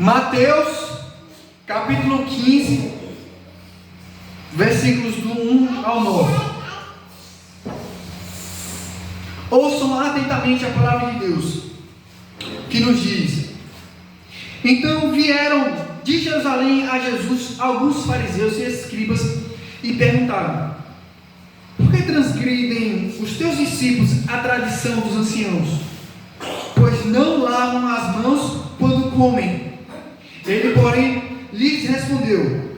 Mateus, capítulo 15, versículos do 1 ao 9. Ouçam atentamente a palavra de Deus, que nos diz: Então vieram de Jerusalém a Jesus alguns fariseus e escribas e perguntaram: Por que transgridem os teus discípulos a tradição dos anciãos? Pois não lavam as mãos quando comem. Ele, porém, lhes respondeu: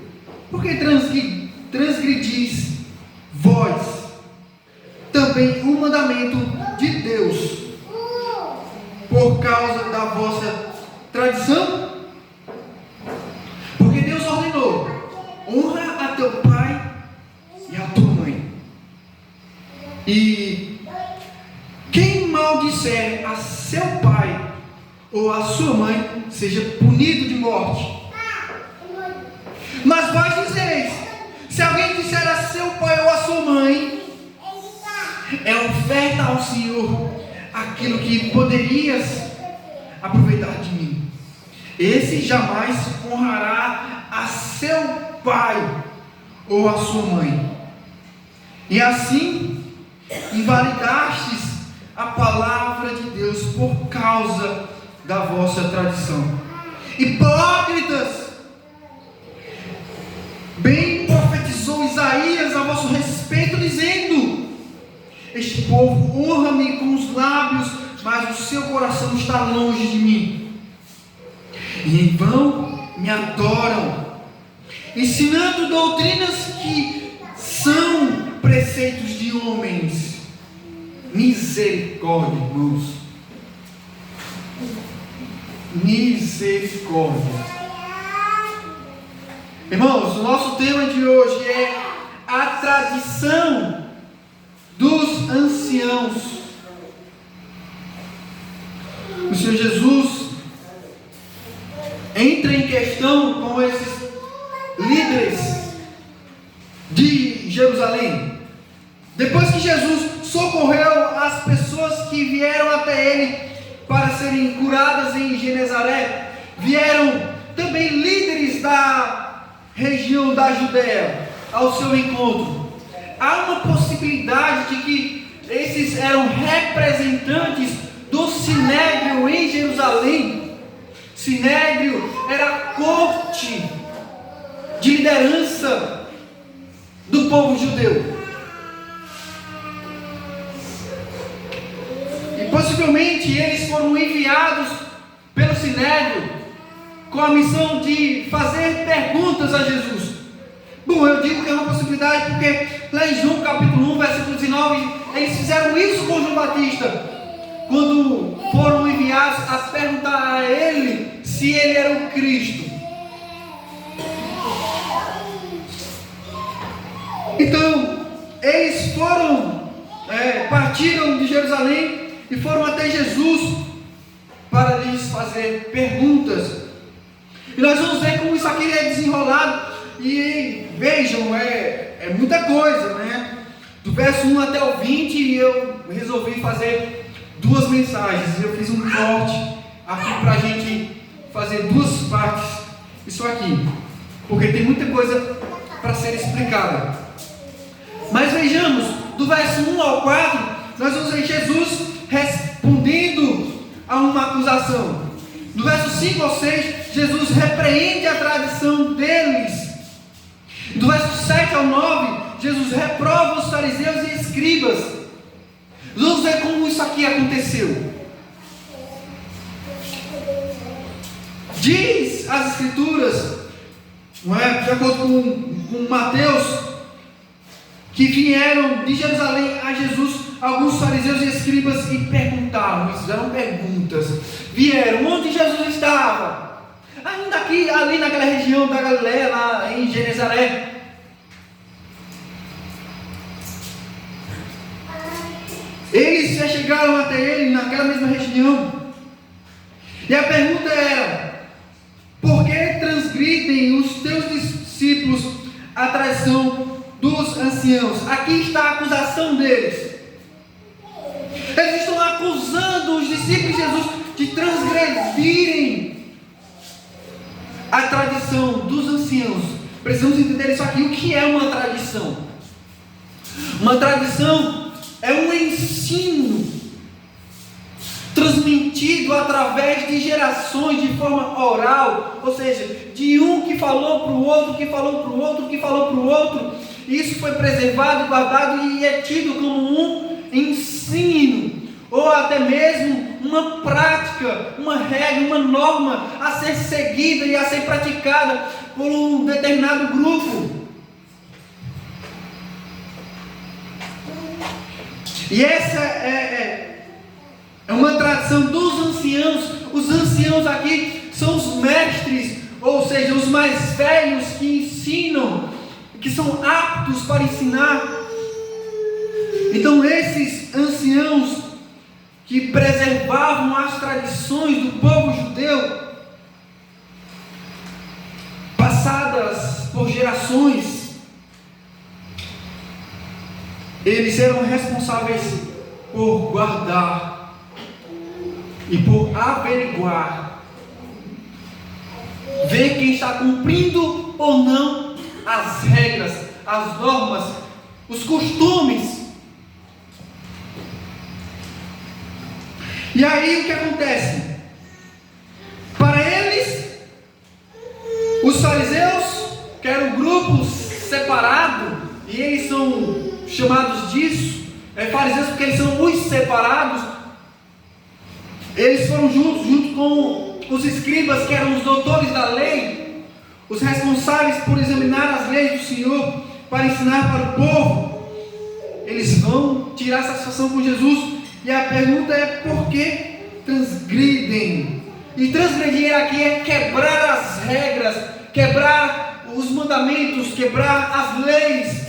Por que transgredis vós também o mandamento de Deus por causa da vossa tradição? Porque Deus ordenou: honra a teu pai e a tua mãe. E quem maldisser a seu pai ou a sua mãe seja punido de morte. Mas vós dizeis: se alguém disser a seu pai ou a sua mãe, é oferta ao Senhor aquilo que poderias aproveitar de mim, esse jamais honrará a seu pai ou a sua mãe. E assim invalidastes a palavra de Deus por causa da vossa tradição. Hipócritas! Bem profetizou Isaías a vosso respeito, dizendo: Este povo honra-me com os lábios, mas o seu coração está longe de mim. E em vão me adoram, ensinando doutrinas que são preceitos de homens. Misericórdia, irmãos. Misericórdia. Irmãos, o nosso tema de hoje é a tradição dos anciãos. O Senhor Jesus entra em questão com esses líderes de Jerusalém. Depois que Jesus socorreu as pessoas que vieram até ele para serem curadas em Genezaré, vieram também líderes da região da Judéia ao seu encontro. Há uma possibilidade de que esses eram representantes do Sinédrio em Jerusalém. Sinédrio era a corte de liderança do povo judeu. E possivelmente eles foram enviados pelo Sinédrio com a missão de fazer perguntas a Jesus. Bom, eu digo que é uma possibilidade porque lá em João capítulo 1, versículo 19, eles fizeram isso com João Batista, quando foram enviados a perguntar a ele se ele era o Cristo. Então, eles partiram de Jerusalém e foram até Jesus para lhes fazer perguntas. E nós vamos ver como isso aqui é desenrolado. E vejam, é muita coisa, né? Do verso 1 até o 20, eu resolvi fazer duas mensagens. Eu fiz um corte aqui para a gente fazer duas partes. Isso aqui, porque tem muita coisa para ser explicada. Mas vejamos, do verso 1 ao 4, nós vamos ver Jesus respondendo a uma acusação. Do verso 5 ao 6, Jesus repreende a tradição deles. Do verso 7 ao 9, Jesus reprova os fariseus e escribas. Vamos ver como isso aqui aconteceu. Diz as Escrituras, não é? De acordo com Mateus, que vieram de Jerusalém a Jesus alguns fariseus e escribas e perguntaram, fizeram perguntas. Vieram, onde Jesus estava? Ainda aqui, ali naquela região da Galileia, lá em Genezaré. Eles já chegaram até ele naquela mesma região. E a pergunta era: por que transgridem os teus discípulos a tradição dos anciãos? Aqui está a acusação deles. Eles estão acusando os discípulos de Jesus de transgredirem a tradição dos anciãos. Precisamos entender isso aqui. O que é uma tradição? Uma tradição é um ensino transmitido através de gerações de forma oral, ou seja, de um que falou para o outro, que falou para o outro, que falou para o outro. Isso foi preservado, guardado e é tido como um ensino, ou até mesmo uma prática, uma regra, uma norma a ser seguida e a ser praticada por um determinado grupo. E essa é uma tradição dos anciãos. Os anciãos aqui são os mestres, ou seja, os mais velhos que ensinam, que são aptos para ensinar. Então esses anciãos que preservavam as tradições do povo judeu, passadas por gerações, eles eram responsáveis por guardar e por averiguar, ver quem está cumprindo ou não as regras, as normas, os costumes. E aí o que acontece? Para eles, os fariseus, que eram um grupo separado, e eles são chamados disso, fariseus porque eles são os separados, eles foram junto com os escribas, que eram os doutores da lei, os responsáveis por examinar as leis do Senhor, para ensinar para o povo. Eles vão tirar satisfação com Jesus, e a pergunta é: por que transgridem? E transgredir aqui é quebrar as regras, quebrar os mandamentos, quebrar as leis.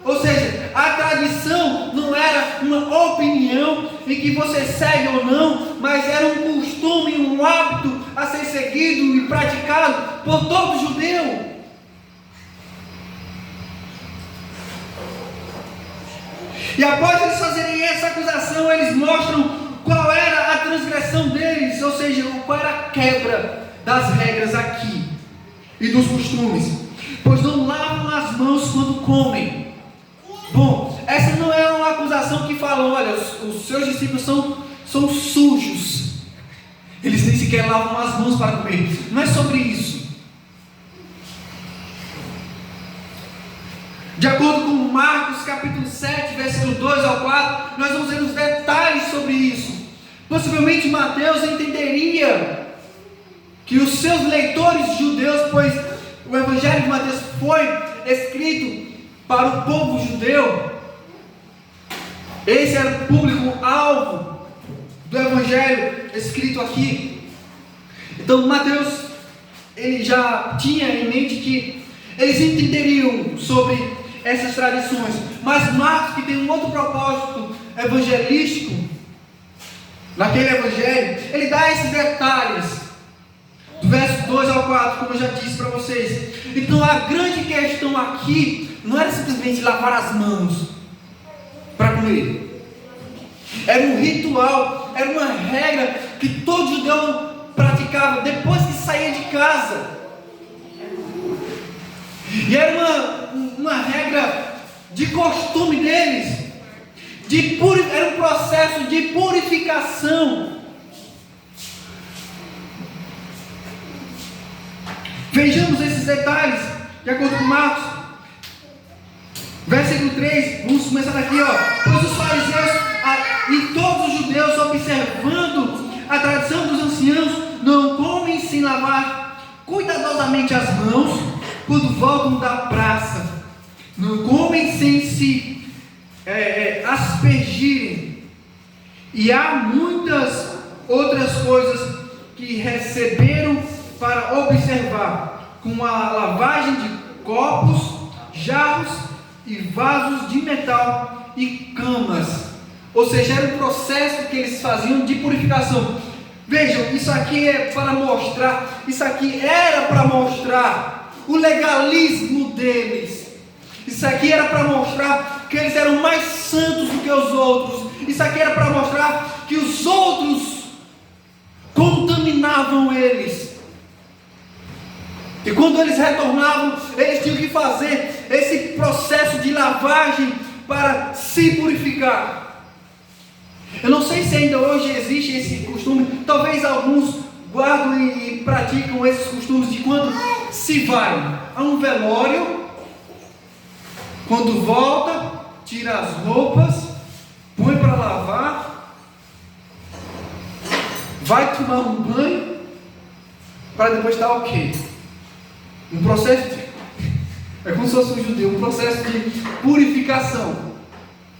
Ou seja, a tradição não era uma opinião em que você segue ou não, mas era um costume, um hábito a ser seguido e praticado por todo judeu. E após eles fazerem essa acusação, eles mostram qual era a transgressão deles, ou seja, qual era a quebra das regras aqui e dos costumes. Pois não lavam as mãos quando comem. Bom, essa não é uma acusação que falam: olha, os seus discípulos são sujos, eles nem sequer lavam as mãos para comer. Não é sobre isso. De acordo com Marcos capítulo 7, versículo 2 ao 4, nós vamos ver os detalhes sobre isso. Possivelmente Mateus entenderia que os seus leitores judeus, pois o Evangelho de Mateus foi escrito para o povo judeu, esse era o público-alvo do Evangelho escrito aqui. Então Mateus, ele já tinha em mente que eles entenderiam sobre essas tradições, mas Marcos, que tem um outro propósito evangelístico naquele Evangelho, ele dá esses detalhes, do verso 2 ao 4, como eu já disse para vocês. Então a grande questão aqui não era simplesmente lavar as mãos para comer. Era um ritual, era uma regra que todo judeu praticava depois que saía de casa. E era uma regra de costume deles, era um processo de purificação. Vejamos esses detalhes, de acordo com Marcos, versículo 3, vamos começar daqui, pois os fariseus e todos os judeus, observando a tradição dos anciãos, não comem sem lavar cuidadosamente as mãos quando voltam da praça, não comem sem se aspergirem, e há muitas outras coisas que receberam para observar, como a lavagem de copos, jarros e vasos de metal e camas. Ou seja, era um processo que eles faziam de purificação. Vejam, isso aqui é para mostrar, isso aqui era para mostrar o legalismo deles. Isso aqui era para mostrar que eles eram mais santos do que os outros. Isso aqui era para mostrar que os outros contaminavam eles. E quando eles retornavam, eles tinham que fazer esse processo de lavagem para se purificar. Eu não sei se ainda hoje existe esse costume, talvez alguns guardam e praticam esses costumes de quando se vai a um velório, quando volta, tira as roupas, põe para lavar, vai tomar um banho, para depois estar ok. Um processo de, é como se fosse um judeu, um processo de purificação,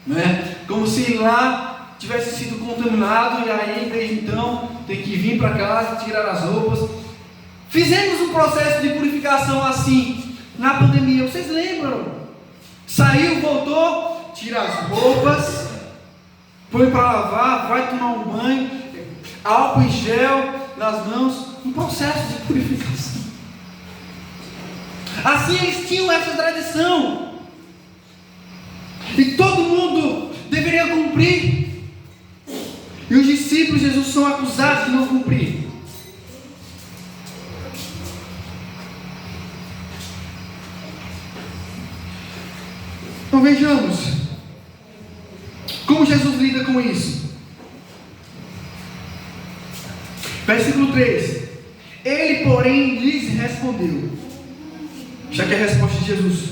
né? Como se lá tivesse sido contaminado, e aí desde então tem que vir para casa, tirar as roupas. Fizemos um processo de purificação assim na pandemia, vocês lembram? Saiu, voltou, tira as roupas, põe para lavar, vai tomar um banho, álcool em gel nas mãos, um processo de purificação. Assim eles tinham essa tradição, e todo mundo deveria cumprir, e os discípulos de Jesus são acusados de não cumprir. Então vejamos como Jesus lida com isso. Versículo 3: Ele, porém, lhes respondeu, já que é a resposta de Jesus: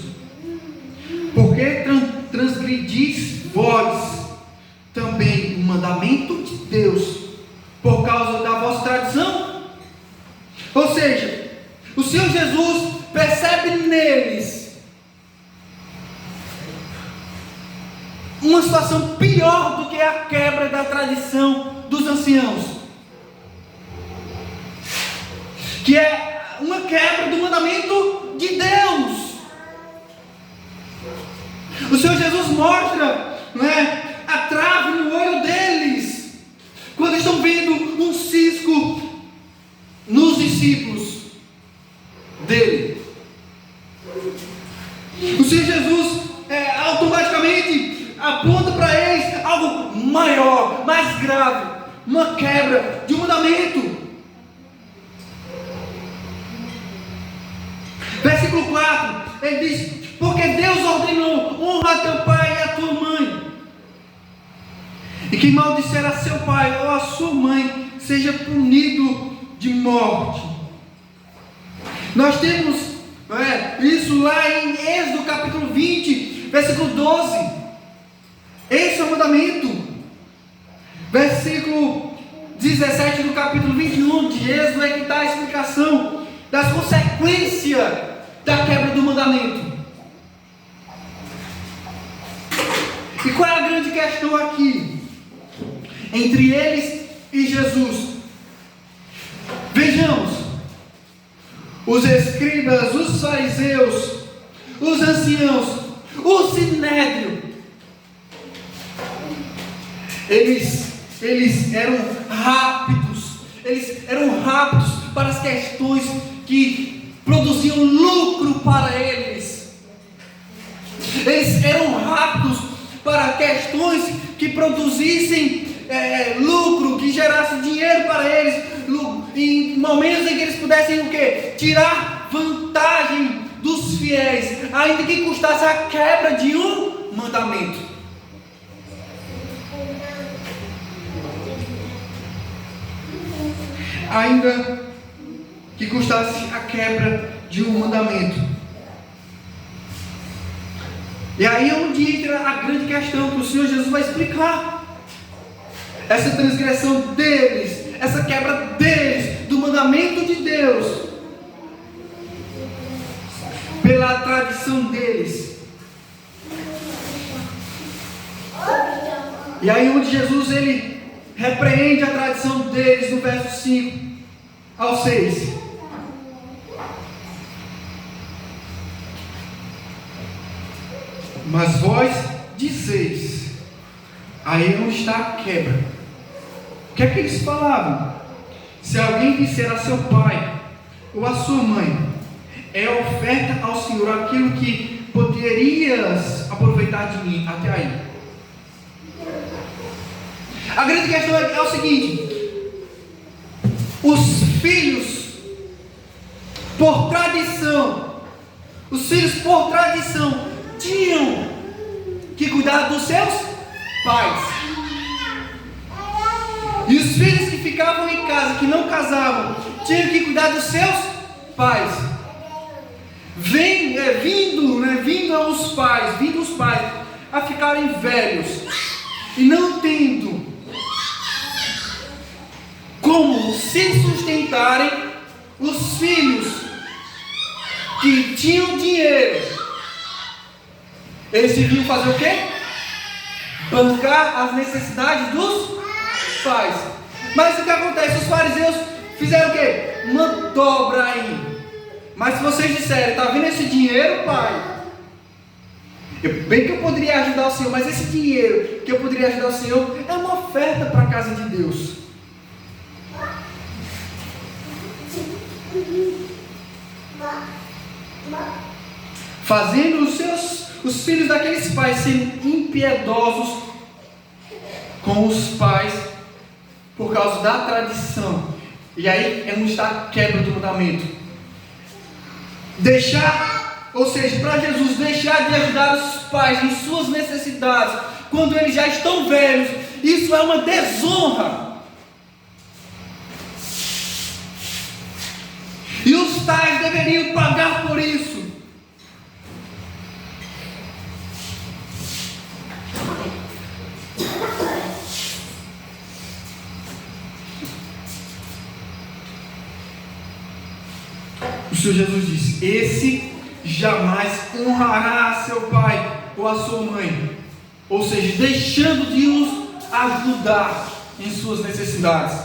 por que transgredis vós também o mandamento de Deus por causa da vossa tradição? Ou seja, o Senhor Jesus percebe neles uma situação pior do que a quebra da tradição dos anciãos, que é uma quebra do mandamento de Deus. O Senhor Jesus mostra, não é, a trave no olho deles, quando estão vendo um cisco nos discípulos dele. O Senhor Jesus automaticamente aponta para eles algo maior, mais grave, uma quebra de um mandamento. Versículo 4, ele diz: porque Deus ordenou, honra a teu pai e a tua mãe, e quem maldisser a seu pai ou a sua mãe seja punido de morte. Nós temos isso lá em Êxodo capítulo 20, versículo 12. Esse é o mandamento. Versículo 17 do capítulo 21 de Êxodo é que dá a explicação das consequências da quebra do mandamento. E qual é a grande questão aqui entre eles e Jesus? Vejamos, os escribas, os fariseus, os anciãos, o sinédrio, eles eram rápidos para as questões que produziam lucro para eles. Eles eram rápidos para questões que produzissem lucro, que gerassem dinheiro para eles, em momentos em que eles pudessem o quê? Tirar vantagem dos fiéis, ainda que custasse a quebra de um mandamento. Ainda que custasse a quebra de um mandamento. E aí é onde entra a grande questão que o Senhor Jesus vai explicar. Essa transgressão deles, essa quebra deles, do mandamento de Deus, pela tradição deles. E aí onde Jesus ele repreende a tradição deles no verso 5 ao 6. Mas vós dizeis, aí onde está a quebra. O que é que eles falavam? Se alguém disser a seu pai ou a sua mãe, é oferta ao Senhor aquilo que poderias aproveitar de mim, até aí. A grande questão é o seguinte: os filhos por tradição, os filhos por tradição tinham que cuidar dos seus pais. E os filhos que ficavam em casa, que não casavam, tinham que cuidar dos seus pais. Vindo os pais a ficarem velhos e não tendo como se sustentarem, os filhos que tinham dinheiro, eles deviam fazer o quê? Bancar as necessidades dos pais. Mas o que acontece? Os fariseus fizeram o quê? Uma dobra aí. Mas se vocês disserem, está vendo esse dinheiro, pai? Bem que eu poderia ajudar o Senhor, mas esse dinheiro que eu poderia ajudar o Senhor é uma oferta para a casa de Deus. Fazendo os filhos daqueles pais serem impiedosos com os pais por causa da tradição. E aí é onde está a quebra do mandamento. Ou seja, para Jesus deixar de ajudar os pais em suas necessidades, quando eles já estão velhos, isso é uma desonra. E os pais deveriam pagar por isso. O Senhor Jesus disse: esse jamais honrará seu pai ou a sua mãe, ou seja, deixando de os ajudar em suas necessidades,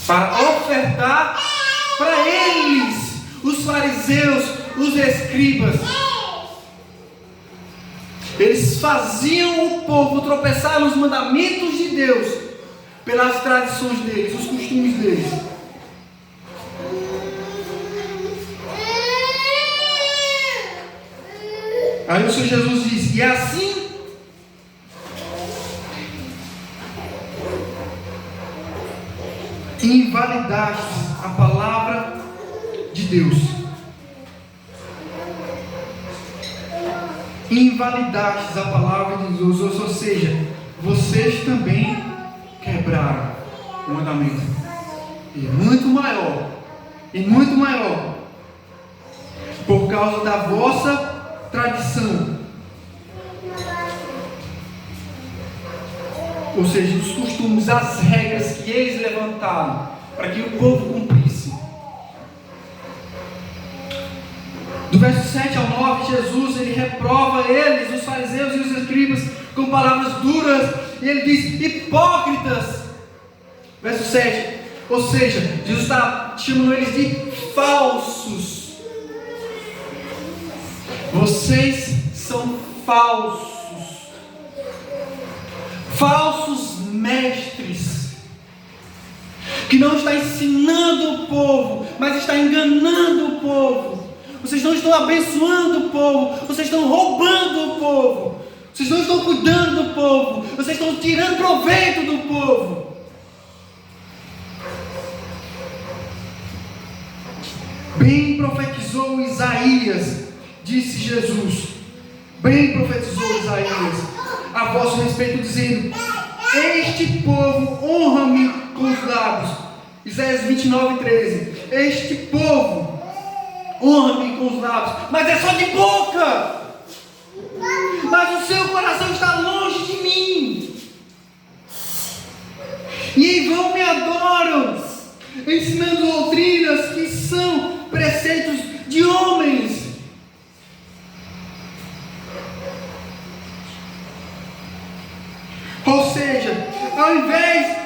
para ofertar para eles, os fariseus, os escribas. Eles faziam o povo tropeçar nos mandamentos de Deus, pelas tradições deles, os costumes deles. Aí o Senhor Jesus diz: e assim invalidaste a palavra de Deus. Invalidastes a palavra de Deus, ou seja, vocês também quebraram o mandamento. E muito maior, por causa da vossa tradição, ou seja, os costumes, as regras que eles levantaram para que o povo cumprisse. Do verso 7 ao 9, Jesus ele reprova eles, os fariseus e os escribas, com palavras duras, e ele diz: hipócritas. Verso 7, ou seja, Jesus está chamando eles de falsos. Vocês são falsos mestres, que não está ensinando o povo, mas está enganando o povo. Vocês não estão abençoando o povo, vocês estão roubando o povo, vocês não estão cuidando do povo, vocês estão tirando proveito do povo. Bem profetizou Isaías, disse Jesus, bem profetizou Isaías a vosso respeito, dizendo: este povo honra-me com os lábios. Isaías 29:13. Este povo honra-me com os lábios, mas é só de boca, mas o seu coração está longe de mim, e em vão me adoram, ensinando doutrinas que são preceitos de homens. Ou seja, ao invés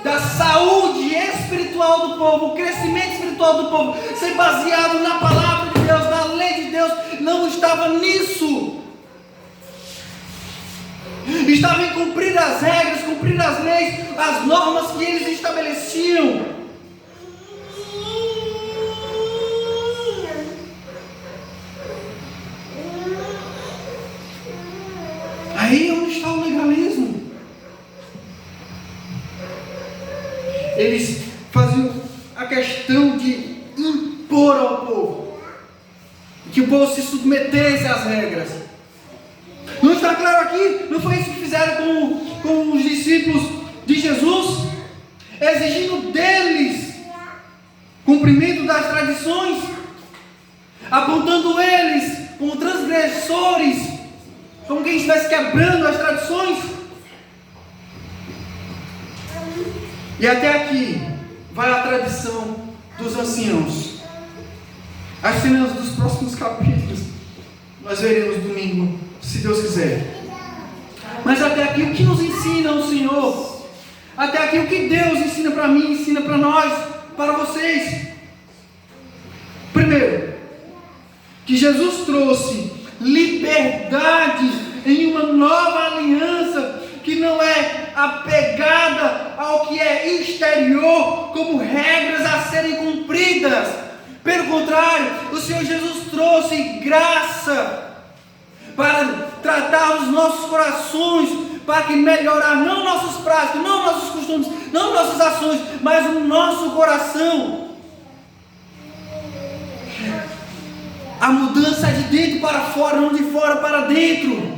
da saúde espiritual do povo, o crescimento espiritual do povo ser baseado na palavra de Deus, na lei de Deus, não estava nisso. Estava em cumprir as regras, cumprir as leis, as normas que eles estabeleciam. Aí onde está o legalismo? Eles faziam a questão de impor ao povo, que o povo se submetesse às regras. Não está claro aqui? Não foi isso que fizeram com os discípulos de Jesus? Exigindo deles cumprimento das tradições, apontando eles como transgressores, como quem estivesse quebrando as tradições. E até aqui vai a tradição dos anciãos. As cenas dos próximos capítulos nós veremos domingo, se Deus quiser. Mas até aqui o que nos ensina o Senhor? Até aqui o que Deus ensina para mim, ensina para nós, para vocês? Primeiro, que Jesus trouxe liberdade em uma nova aliança que não é apegada ao que é exterior, como regras a serem cumpridas. Pelo contrário, o Senhor Jesus trouxe graça para tratar os nossos corações, para que melhorar não nossos práticos, não nossos costumes, não nossas ações, mas o nosso coração. A mudança é de dentro para fora, não de fora para dentro.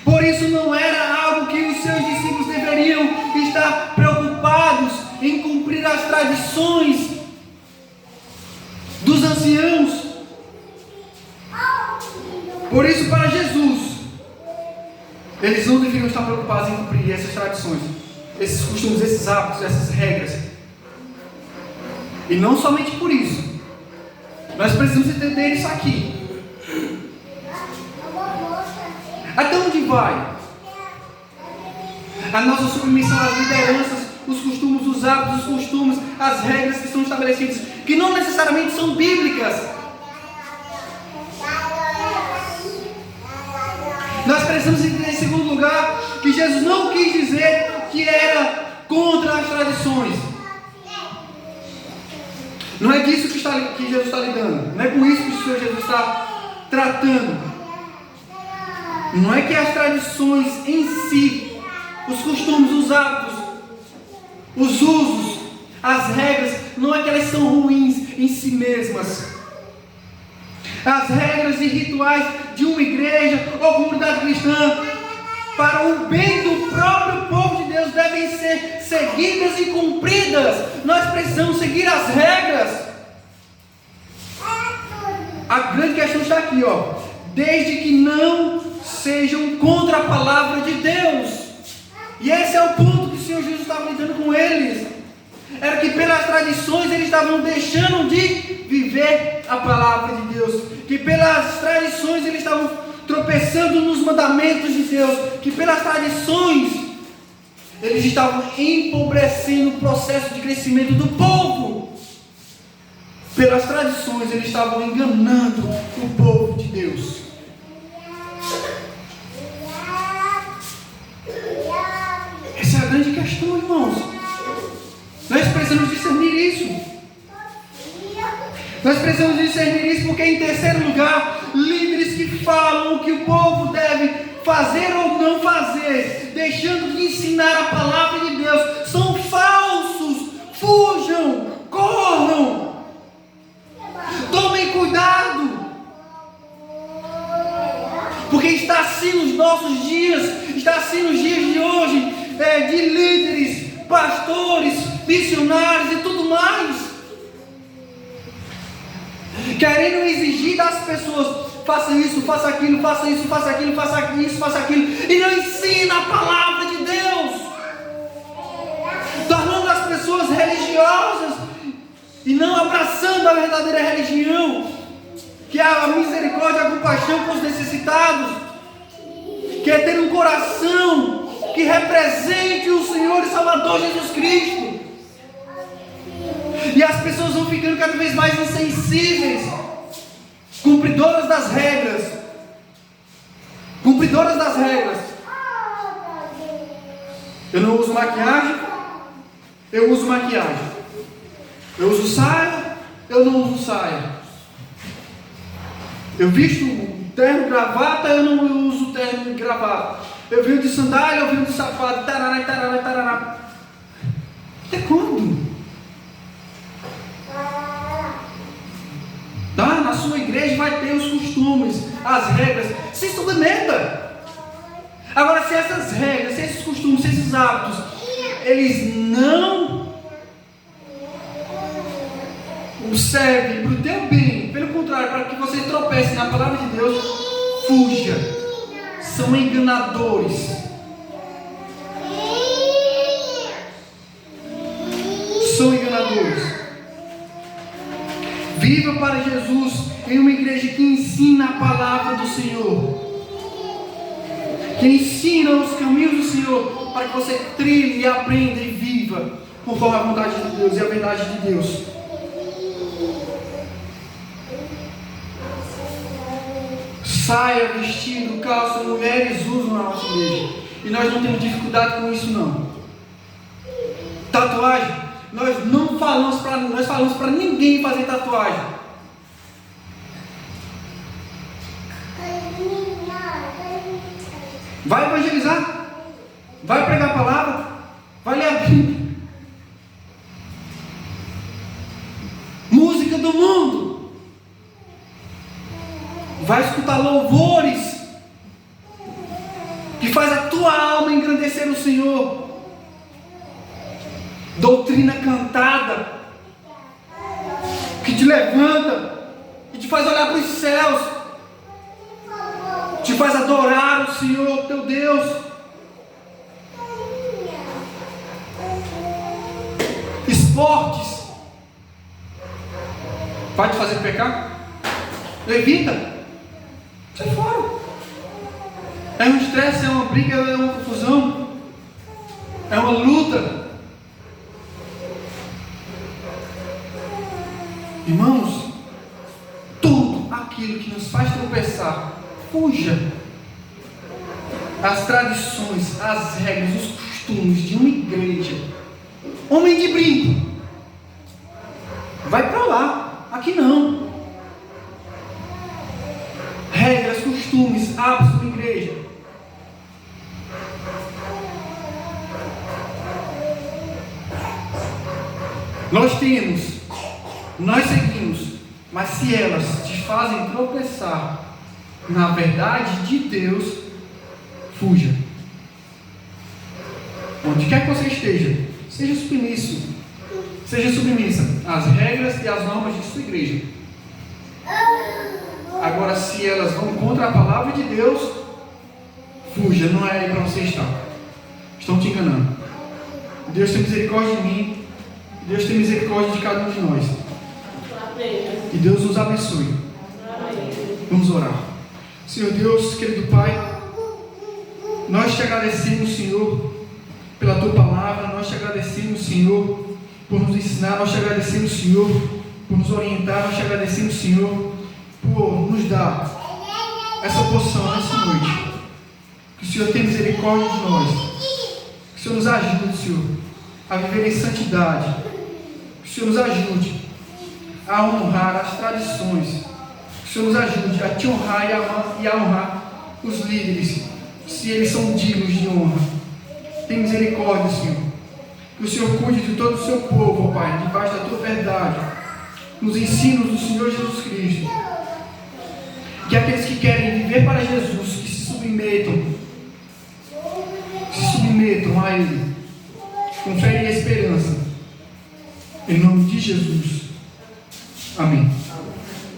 Por isso não era algo que os seus discípulos deveriam estar preocupados em cumprir as tradições dos anciãos. Por isso, para Jesus, eles não deveriam estar preocupados em cumprir essas tradições, esses costumes, esses hábitos, essas regras. E não somente por isso, nós precisamos entender isso aqui. Até onde vai a nossa submissão às lideranças, os costumes, os hábitos, os costumes, as regras que são estabelecidas, que não necessariamente são bíblicas? Nós precisamos entender, em segundo lugar, que Jesus não quis dizer que era contra as tradições. Não é disso que Jesus está lidando. Não é com isso que o Senhor Jesus está tratando. Não é que as tradições em si, os costumes, os hábitos, os usos, as regras, não é que elas são ruins em si mesmas. As regras e rituais de uma igreja ou comunidade cristã, para o bem do próprio povo de Deus, devem ser seguidas e cumpridas. Nós precisamos seguir as regras. A grande questão está aqui, desde que não sejam contra a palavra de Deus. E esse é o ponto que o Senhor Jesus estava lidando com eles. Era que pelas tradições eles estavam deixando de viver a palavra de Deus, que pelas tradições eles estavam tropeçando nos mandamentos de Deus, que pelas tradições eles estavam empobrecendo o processo de crescimento do povo. Pelas tradições eles estavam enganando o povo de Deus. Essa é a grande questão, irmãos. Nós precisamos discernir isso. Nós precisamos discernir isso porque, em terceiro lugar, líderes que falam o que o povo deve fazer ou não fazer, deixando de ensinar a palavra de Deus, são falsos. Fujam, corram, tomem cuidado, porque está assim nos nossos dias, está assim nos dias de hoje, de líderes, pastores, missionários e tudo mais, querendo exigir das pessoas: faça isso, faça aquilo, faça isso, faça aquilo, faça isso, faça aquilo, e não ensina a palavra de Deus, tornando as pessoas religiosas e não abraçando a verdadeira religião, que é a misericórdia, a compaixão com os necessitados, que é ter um coração que represente o Senhor e Salvador Jesus Cristo. E as pessoas vão ficando cada vez mais insensíveis, cumpridoras das regras. Cumpridoras das regras. Eu não uso maquiagem, eu uso maquiagem. Eu uso saia, eu não uso saia. Eu visto terno, gravata, eu não uso terno e gravata. Eu venho de sandália, eu venho de sapato, tarará, tarará, tarará. Até quando? vai ter os costumes, as regras. Se submeta. Agora, se essas regras, se esses costumes, se esses hábitos, eles não servem para o teu bem, pelo contrário, para que você tropece na palavra de Deus, fuja. São enganadores. São enganadores. Viva para Jesus em uma igreja que ensina a palavra do Senhor, que ensina os caminhos do Senhor, para que você trilhe e aprenda e viva conforme a vontade de Deus e a verdade de Deus. Saia, vestido, calça, mulheres usam na nossa igreja, e nós não temos dificuldade com isso não. Tatuagem, nós falamos para ninguém fazer tatuagem. Vai evangelizar, vai pregar a palavra, vai ler a Bíblia. Música do mundo, vai escutar louvores que faz a tua alma engrandecer o Senhor. Doutrina cantada que te levanta, que te faz olhar para os céus, te faz adorar o Senhor teu Deus. Esportes vai te fazer pecar? Evita. Sai fora. É um estresse, é uma briga, é uma confusão, é uma luta. Irmãos, tudo aquilo que nos faz tropeçar, fuja. As tradições, as regras, os costumes de uma igreja. Homem de brinco, vai para lá, aqui não. Regras, costumes, hábitos da igreja. Nós seguimos, mas se elas te fazem tropeçar na verdade de Deus, fuja. Onde quer que você esteja, seja submissa às regras e às normas de sua igreja. Agora, se elas vão contra a palavra de Deus, fuja, não é aí para você estar. Estão te enganando. Deus tem misericórdia de mim, Deus tem misericórdia de cada um de nós. Que Deus nos abençoe. Vamos orar. Senhor Deus, querido Pai, nós te agradecemos, Senhor, pela tua palavra. Nós te agradecemos, Senhor, por nos ensinar. Nós te agradecemos, Senhor, por nos orientar. Nós te agradecemos, Senhor, por nos dar essa porção nessa noite. Que o Senhor tenha misericórdia de nós. Que o Senhor nos ajude, Senhor, a viver em santidade. Que o Senhor nos ajude a honrar as tradições. Que o Senhor nos ajude a te honrar e a honrar os líderes, se eles são dignos de honra. Tem misericórdia, Senhor. Que o Senhor cuide de todo o seu povo, ó Pai, debaixo da tua verdade, nos ensinos do Senhor Jesus Cristo. Que aqueles que querem viver para Jesus, que se submetam a Ele, com fé e esperança, em nome de Jesus. Amém.